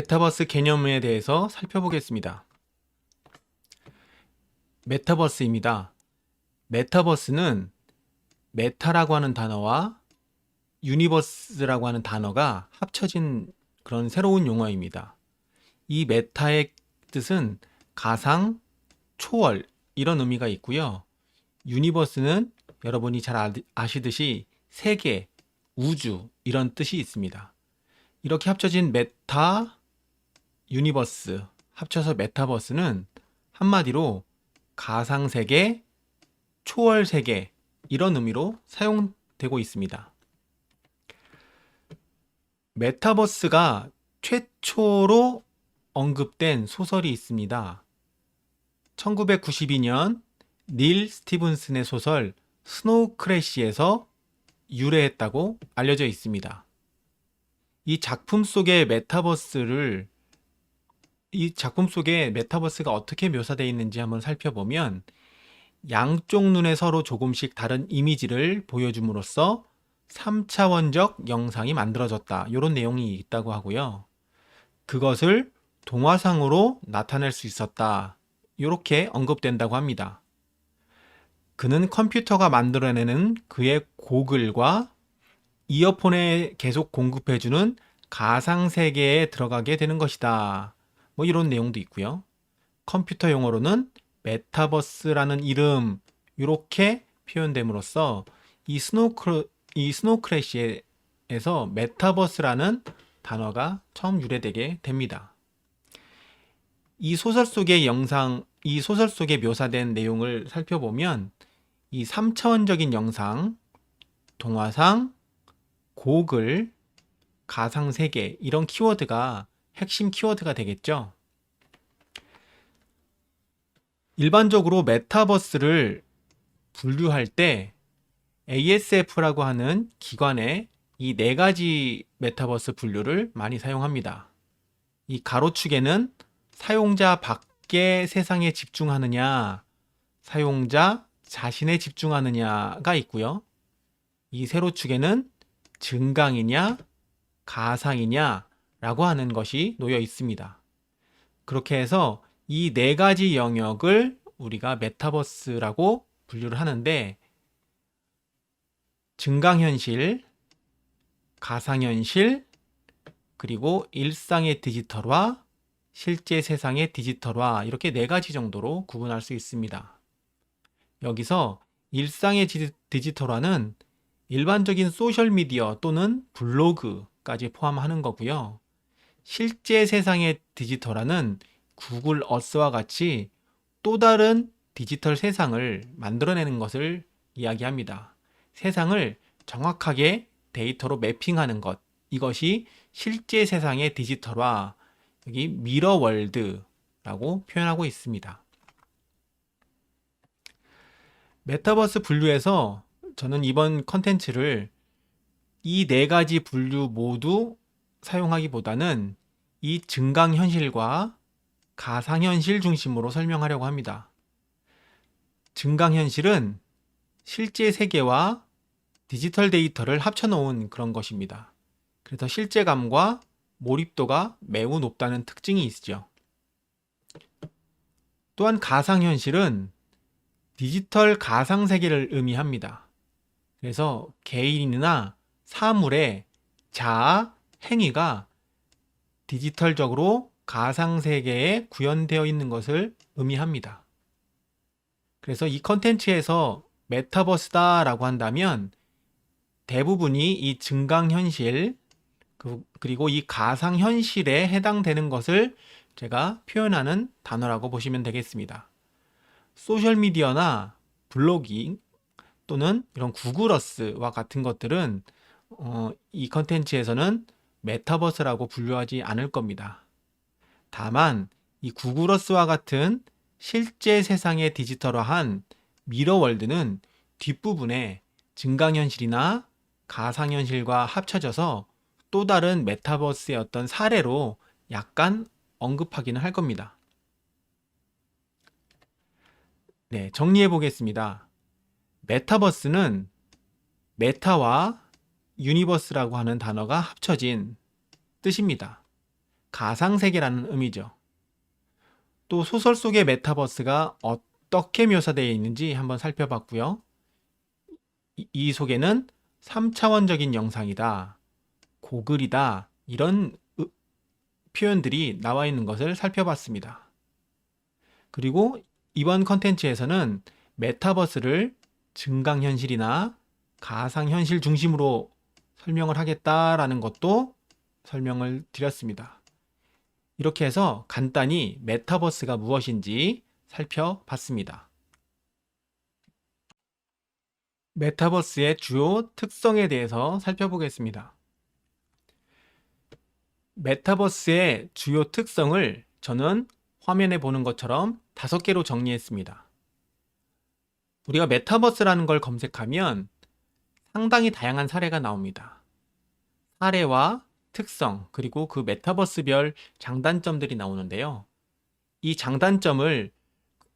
메타버스 개념에 대해서 살펴보겠습니다. 메타버스입니다. 메타버스는 메타라고 하는 단어와 유니버스라고 하는 단어가 합쳐진 그런 새로운 용어입니다. 이 메타의 뜻은 가상, 초월 이런 의미가 있고요. 유니버스는 여러분이 잘 아시듯이 세계, 우주 이런 뜻이 있습니다. 이렇게 합쳐진 메타, 유니버스, 합쳐서 메타버스는 한마디로 가상세계, 초월세계 이런 의미로 사용되고 있습니다. 메타버스가 최초로 언급된 소설이 있습니다. 1992년 닐 스티븐슨의 소설 스노우 크래시에서 유래했다고 알려져 있습니다. 이 작품 속의 메타버스가 어떻게 묘사되어 있는지 한번 살펴보면 양쪽 눈에 서로 조금씩 다른 이미지를 보여줌으로써 3차원적 영상이 만들어졌다. 이런 내용이 있다고 하고요. 그것을 동화상으로 나타낼 수 있었다. 이렇게 언급된다고 합니다. 그는 컴퓨터가 만들어내는 그의 고글과 이어폰에 계속 공급해주는 가상세계에 들어가게 되는 것이다. 뭐 이런 내용도 있고요. 컴퓨터 용어로는 메타버스라는 이름 이렇게 표현됨으로써 이 스노우 크래시에서 메타버스라는 단어가 처음 유래되게 됩니다. 이 소설 속의 묘사된 내용을 살펴보면 이 3차원적인 영상, 동화상, 고글, 가상세계 이런 키워드가 핵심 키워드가 되겠죠. 일반적으로 메타버스를 분류할 때 ASF라고 하는 기관의 이 네 가지 메타버스 분류를 많이 사용합니다. 이 가로축에는 사용자 밖의 세상에 집중하느냐, 사용자 자신에 집중하느냐가 있고요. 이 세로축에는 증강이냐, 가상이냐 라고 하는 것이 놓여 있습니다. 그렇게 해서 이 네 가지 영역을 우리가 메타버스라고 분류를 하는데 증강현실, 가상현실, 그리고 일상의 디지털화, 실제 세상의 디지털화 이렇게 네 가지 정도로 구분할 수 있습니다. 여기서 일상의 디지털화는 일반적인 소셜미디어 또는 블로그까지 포함하는 거고요. 실제 세상의 디지털화는 구글 어스와 같이 또 다른 디지털 세상을 만들어내는 것을 이야기합니다. 세상을 정확하게 데이터로 매핑하는 것, 이것이 실제 세상의 디지털화, 여기 미러월드라고 표현하고 있습니다. 메타버스 분류에서 저는 이번 컨텐츠를 이 네 가지 분류 모두 사용하기보다는 이 증강현실과 가상현실 중심으로 설명하려고 합니다. 증강현실은 실제 세계와 디지털 데이터를 합쳐놓은 그런 것입니다. 그래서 실제감과 몰입도가 매우 높다는 특징이 있죠. 또한 가상현실은 디지털 가상세계를 의미합니다. 그래서 개인이나 사물의 자아, 행위가 디지털적으로 가상세계에 구현되어 있는 것을 의미합니다. 그래서 이 컨텐츠에서 메타버스다라고 한다면 대부분이 이 증강현실 그리고 이 가상현실에 해당되는 것을 제가 표현하는 단어라고 보시면 되겠습니다. 소셜미디어나 블로깅 또는 이런 구글어스와 같은 것들은 이 컨텐츠에서는 메타버스라고 분류하지 않을 겁니다. 다만 이 구글어스와 같은 실제 세상의 디지털화한 미러월드는 뒷부분에 증강현실이나 가상현실과 합쳐져서 또 다른 메타버스의 어떤 사례로 약간 언급하기는 할 겁니다. 네, 정리해 보겠습니다. 메타버스는 메타와 유니버스라고 하는 단어가 합쳐진 뜻입니다. 가상세계라는 의미죠. 또 소설 속의 메타버스가 어떻게 묘사되어 있는지 한번 살펴봤고요. 이 속에는 3차원적인 영상이다, 고글이다, 이런 표현들이 나와 있는 것을 살펴봤습니다. 그리고 이번 컨텐츠에서는 메타버스를 증강현실이나 가상현실 중심으로 설명을 하겠다라는 것도 설명을 드렸습니다. 이렇게 해서 간단히 메타버스가 무엇인지 살펴봤습니다. 메타버스의 주요 특성에 대해서 살펴보겠습니다. 메타버스의 주요 특성을 저는 화면에 보는 것처럼 5개로 정리했습니다. 우리가 메타버스라는 걸 검색하면 상당히 다양한 사례가 나옵니다. 사례와 특성, 그리고 그 메타버스별 장단점들이 나오는데요. 이 장단점을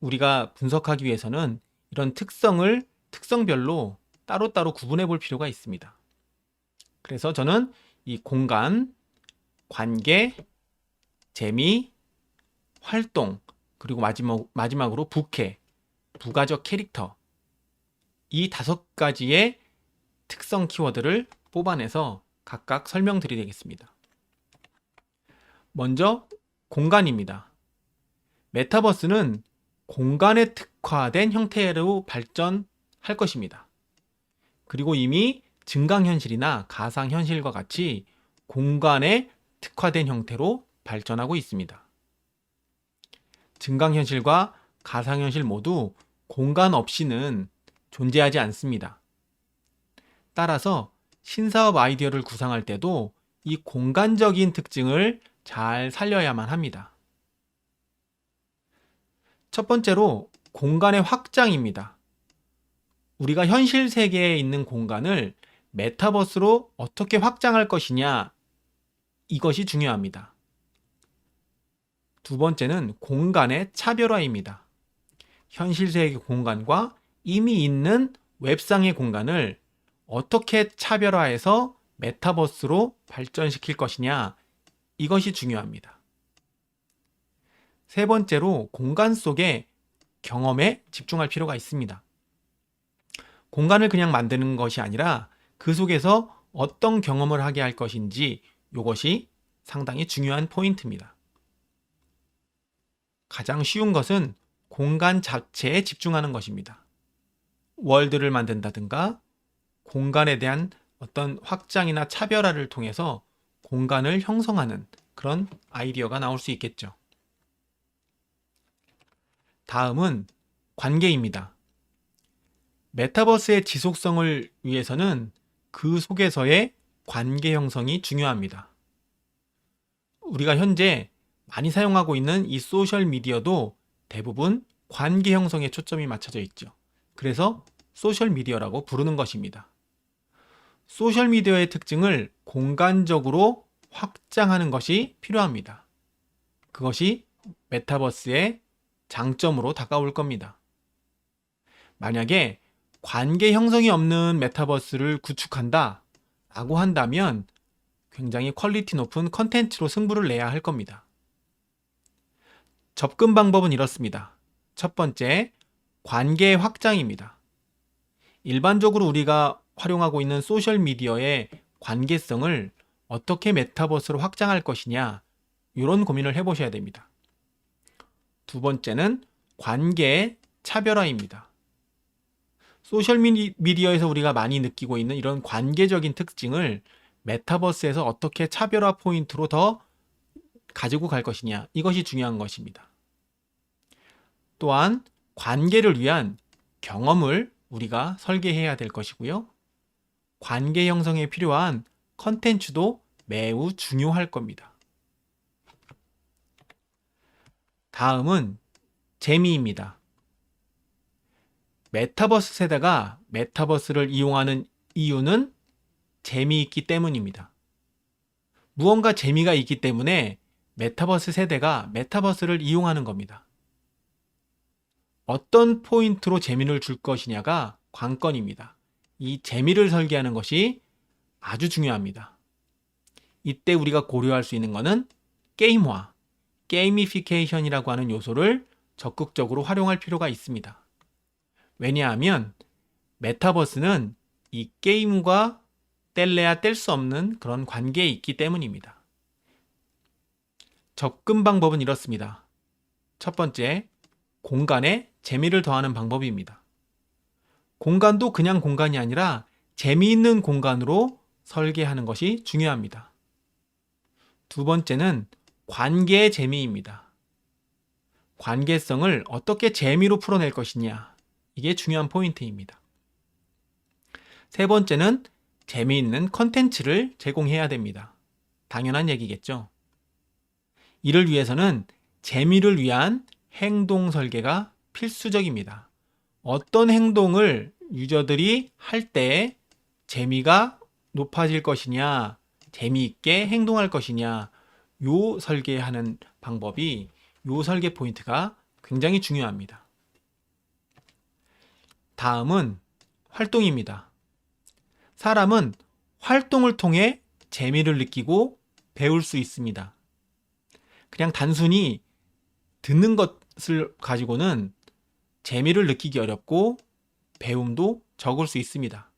우리가 분석하기 위해서는 이런 특성을 특성별로 따로따로 구분해 볼 필요가 있습니다. 그래서 저는 이 공간, 관계, 재미, 활동, 그리고 마지막으로 부캐, 부가적 캐릭터, 이 5가지의 특성 키워드를 뽑아내서 각각 설명드리겠습니다. 먼저 공간입니다. 메타버스는 공간에 특화된 형태로 발전할 것입니다. 그리고 이미 증강현실이나 가상현실과 같이 공간에 특화된 형태로 발전하고 있습니다. 증강현실과 가상현실 모두 공간 없이는 존재하지 않습니다. 따라서 신사업 아이디어를 구상할 때도 이 공간적인 특징을 잘 살려야만 합니다. 첫 번째로 공간의 확장입니다. 우리가 현실 세계에 있는 공간을 메타버스로 어떻게 확장할 것이냐, 이것이 중요합니다. 두 번째는 공간의 차별화입니다. 현실 세계 공간과 이미 있는 웹상의 공간을 어떻게 차별화해서 메타버스로 발전시킬 것이냐, 이것이 중요합니다. 세 번째로 공간 속의 경험에 집중할 필요가 있습니다. 공간을 그냥 만드는 것이 아니라 그 속에서 어떤 경험을 하게 할 것인지, 이것이 상당히 중요한 포인트입니다. 가장 쉬운 것은 공간 자체에 집중하는 것입니다. 월드를 만든다든가 공간에 대한 어떤 확장이나 차별화를 통해서 공간을 형성하는 그런 아이디어가 나올 수 있겠죠. 다음은 관계입니다. 메타버스의 지속성을 위해서는 그 속에서의 관계 형성이 중요합니다. 우리가 현재 많이 사용하고 있는 이 소셜 미디어도 대부분 관계 형성에 초점이 맞춰져 있죠. 그래서 소셜 미디어라고 부르는 것입니다. 소셜 미디어의 특징을 공간적으로 확장하는 것이 필요합니다. 그것이 메타버스의 장점으로 다가올 겁니다. 만약에 관계 형성이 없는 메타버스를 구축한다 라고 한다면 굉장히 퀄리티 높은 컨텐츠로 승부를 내야 할 겁니다. 접근 방법은 이렇습니다. 첫 번째, 관계 확장입니다. 일반적으로 우리가 활용하고 있는 소셜미디어의 관계성을 어떻게 메타버스로 확장할 것이냐, 이런 고민을 해보셔야 됩니다. 두 번째는 관계의 차별화입니다. 소셜미디어에서 우리가 많이 느끼고 있는 이런 관계적인 특징을 메타버스에서 어떻게 차별화 포인트로 더 가지고 갈 것이냐, 이것이 중요한 것입니다. 또한 관계를 위한 경험을 우리가 설계해야 될 것이고요. 관계 형성에 필요한 컨텐츠도 매우 중요할 겁니다. 다음은 재미입니다. 메타버스 세대가 메타버스를 이용하는 이유는 재미있기 때문입니다. 무언가 재미가 있기 때문에 메타버스 세대가 메타버스를 이용하는 겁니다. 어떤 포인트로 재미를 줄 것이냐가 관건입니다. 이 재미를 설계하는 것이 아주 중요합니다. 이때 우리가 고려할 수 있는 것은 게임화, 게이미피케이션이라고 하는 요소를 적극적으로 활용할 필요가 있습니다. 왜냐하면 메타버스는 이 게임과 뗄래야 뗄 수 없는 그런 관계에 있기 때문입니다. 접근 방법은 이렇습니다. 첫 번째, 공간에 재미를 더하는 방법입니다. 공간도 그냥 공간이 아니라 재미있는 공간으로 설계하는 것이 중요합니다. 두 번째는 관계의 재미입니다. 관계성을 어떻게 재미로 풀어낼 것이냐, 이게 중요한 포인트입니다. 세 번째는 재미있는 컨텐츠를 제공해야 됩니다. 당연한 얘기겠죠. 이를 위해서는 재미를 위한 행동 설계가 필수적입니다. 어떤 행동을 유저들이 할 때 재미가 높아질 것이냐, 재미있게 행동할 것이냐, 요 설계하는 방법이, 요 설계 포인트가 굉장히 중요합니다. 다음은 활동입니다. 사람은 활동을 통해 재미를 느끼고 배울 수 있습니다. 그냥 단순히 듣는 것을 가지고는 재미를 느끼기 어렵고 배움도 적을 수 있습니다.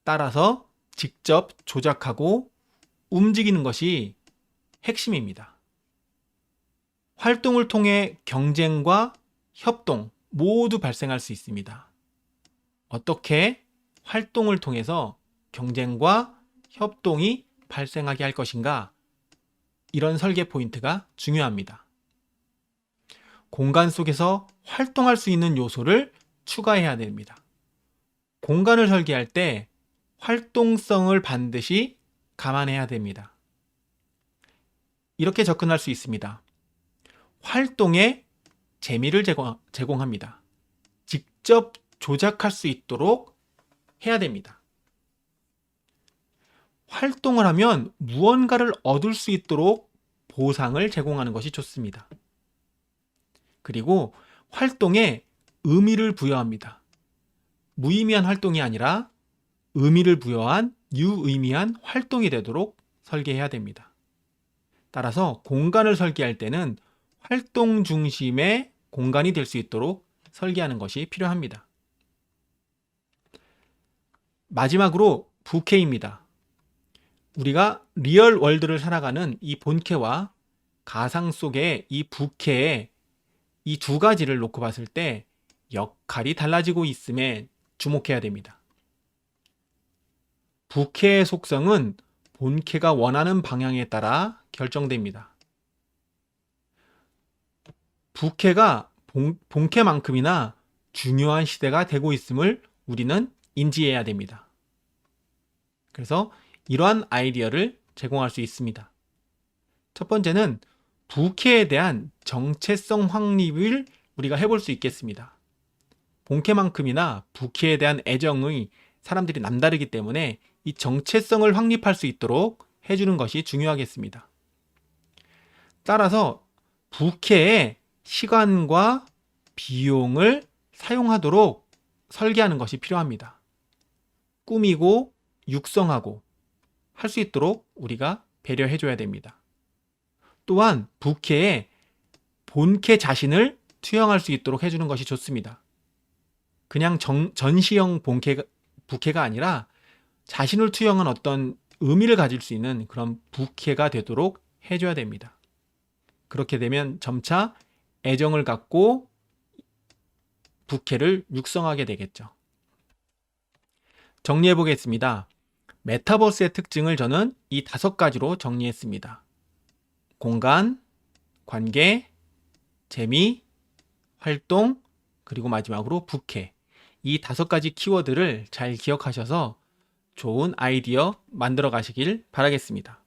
따라서 직접 조작하고 움직이는 것이 핵심입니다. 활동을 통해 경쟁과 협동 모두 발생할 수 있습니다. 어떻게 활동을 통해서 경쟁과 협동이 발생하게 할 것인가? 이런 설계 포인트가 중요합니다. 공간 속에서 활동할 수 있는 요소를 추가해야 됩니다. 공간을 설계할 때 활동성을 반드시 감안해야 됩니다. 이렇게 접근할 수 있습니다. 활동에 재미를 제공합니다. 직접 조작할 수 있도록 해야 됩니다. 활동을 하면 무언가를 얻을 수 있도록 보상을 제공하는 것이 좋습니다. 그리고 활동에 의미를 부여합니다. 무의미한 활동이 아니라 의미를 부여한 유의미한 활동이 되도록 설계해야 됩니다. 따라서 공간을 설계할 때는 활동 중심의 공간이 될 수 있도록 설계하는 것이 필요합니다. 마지막으로 부캐입니다. 우리가 리얼 월드를 살아가는 이 본캐와 가상 속의 이 부캐의 이 두 가지를 놓고 봤을 때 역할이 달라지고 있음에 주목해야 됩니다. 부캐의 속성은 본캐가 원하는 방향에 따라 결정됩니다. 부캐가 본캐만큼이나 중요한 시대가 되고 있음을 우리는 인지해야 됩니다. 그래서 이러한 아이디어를 제공할 수 있습니다. 첫 번째는 부캐에 대한 정체성 확립을 우리가 해볼 수 있겠습니다. 본캐만큼이나 부캐에 대한 애정의 사람들이 남다르기 때문에 이 정체성을 확립할 수 있도록 해주는 것이 중요하겠습니다. 따라서 부캐의 시간과 비용을 사용하도록 설계하는 것이 필요합니다. 꾸미고 육성하고 할 수 있도록 우리가 배려해줘야 됩니다. 또한 부캐에 본캐 자신을 투영할 수 있도록 해주는 것이 좋습니다. 그냥 전시형 부캐가 아니라 자신을 투영한 어떤 의미를 가질 수 있는 그런 부캐가 되도록 해줘야 됩니다. 그렇게 되면 점차 애정을 갖고 부캐를 육성하게 되겠죠. 정리해 보겠습니다. 메타버스의 특징을 저는 이 5가지로 정리했습니다. 공간, 관계, 재미, 활동, 그리고 마지막으로 부캐. 이 5가지 키워드를 잘 기억하셔서 좋은 아이디어 만들어 가시길 바라겠습니다.